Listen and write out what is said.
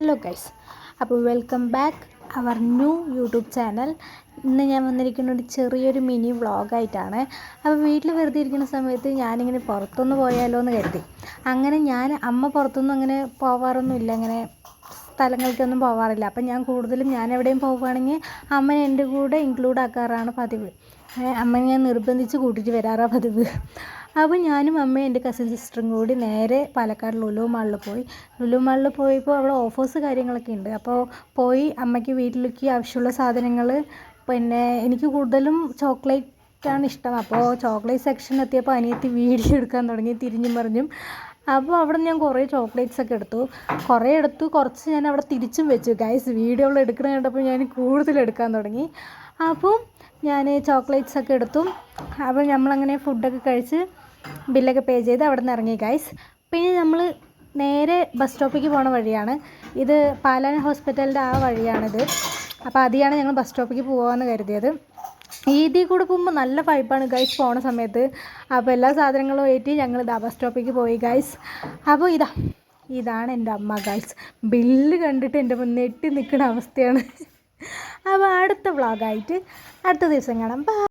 Hello guys, അപ്പോൾ welcome back our new YouTube channel. ഇന്ന് ഞാൻ വന്നിരിക്കുന്ന ഒരു ചെറിയൊരു മിനി വ്ളോഗായിട്ടാണ്. അപ്പോൾ വീട്ടിൽ വെറുതെ ഇരിക്കുന്ന സമയത്ത് ഞാനിങ്ങനെ പുറത്തൊന്ന് പോയാലോ എന്ന് കരുതി. അങ്ങനെ അമ്മ പുറത്തൊന്നും അങ്ങനെ പോവാറൊന്നുമില്ല, അങ്ങനെ സ്ഥലങ്ങൾക്കൊന്നും പോവാറില്ല. അപ്പം ഞാൻ കൂടുതലും എവിടെയും പോവുകയാണെങ്കിൽ അമ്മനെ എൻ്റെ കൂടെ ഇൻക്ലൂഡ് ആക്കാറാണ് പതിവ്. അമ്മനെ ഞാൻ നിർബന്ധിച്ച് കൂട്ടിയിട്ട് വരാറാണ് പതിവ്. അപ്പോൾ ഞാനും അമ്മയും എൻ്റെ കസിൻ സിസ്റ്ററും കൂടി നേരെ പാലക്കാട് ലുലു മാളിൽ പോയപ്പോൾ അവിടെ ഓഫേഴ്സ് കാര്യങ്ങളൊക്കെ ഉണ്ട്. അപ്പോൾ പോയി അമ്മയ്ക്ക് വീട്ടിലേക്ക് ആവശ്യമുള്ള സാധനങ്ങൾ, പിന്നെ എനിക്ക് കൂടുതലും ചോക്ലേറ്റാണ് ഇഷ്ടം. അപ്പോൾ ചോക്ലേറ്റ് സെക്ഷൻ എത്തിയപ്പോൾ അനിയത്തി വീഡിയോ എടുക്കാൻ തുടങ്ങി തിരിഞ്ഞും മറിഞ്ഞും. അപ്പോൾ അവിടെ ഞാൻ കുറേ ചോക്ലേറ്റ്സൊക്കെ എടുത്തു. കുറച്ച് ഞാൻ അവിടെ തിരിച്ചും വെച്ചു. ഗൈസ്, വീഡിയോയിൽ എടുക്കുന്നത് കണ്ടപ്പോൾ ഞാൻ കൂടുതൽ എടുക്കാൻ തുടങ്ങി. അപ്പോൾ ഞാൻ ചോക്ലേറ്റ്സൊക്കെ എടുത്തു. അപ്പോൾ നമ്മളങ്ങനെ ഫുഡൊക്കെ കഴിച്ച് ബില്ലൊക്കെ പേ ചെയ്ത് അവിടെ നിന്ന് ഇറങ്ങി ഗൈസ്. പിന്നെ നമ്മൾ നേരെ ബസ് സ്റ്റോപ്പിലേക്ക് പോണ വഴിയാണ് ഇത്. പാലാന ഹോസ്പിറ്റലിൻ്റെ ആ വഴിയാണിത്. അപ്പോൾ അതിയാണ് ഞങ്ങൾ ബസ് സ്റ്റോപ്പിലേക്ക് പോകാമെന്ന് കരുതിയത്. ഇതിൽ കൂടെ പോകുമ്പോൾ നല്ല വൈബാണ് ഗൈസ് പോണ സമയത്ത്. അപ്പോൾ എല്ലാ സാധനങ്ങളും ഏറ്റി ഞങ്ങൾ ബസ് സ്റ്റോപ്പിലേക്ക് പോയി ഗൈസ്. അപ്പോൾ ഇതാണ് എൻ്റെ അമ്മ ഗൈസ്. ബില്ല് കണ്ടിട്ട് എൻ്റെ മുന്നേ എട്ടി നിൽക്കുന്ന അവസ്ഥയാണ്. അപ്പോൾ അടുത്ത വ്ളോഗായിട്ട് അടുത്ത ദിവസം കാണാം.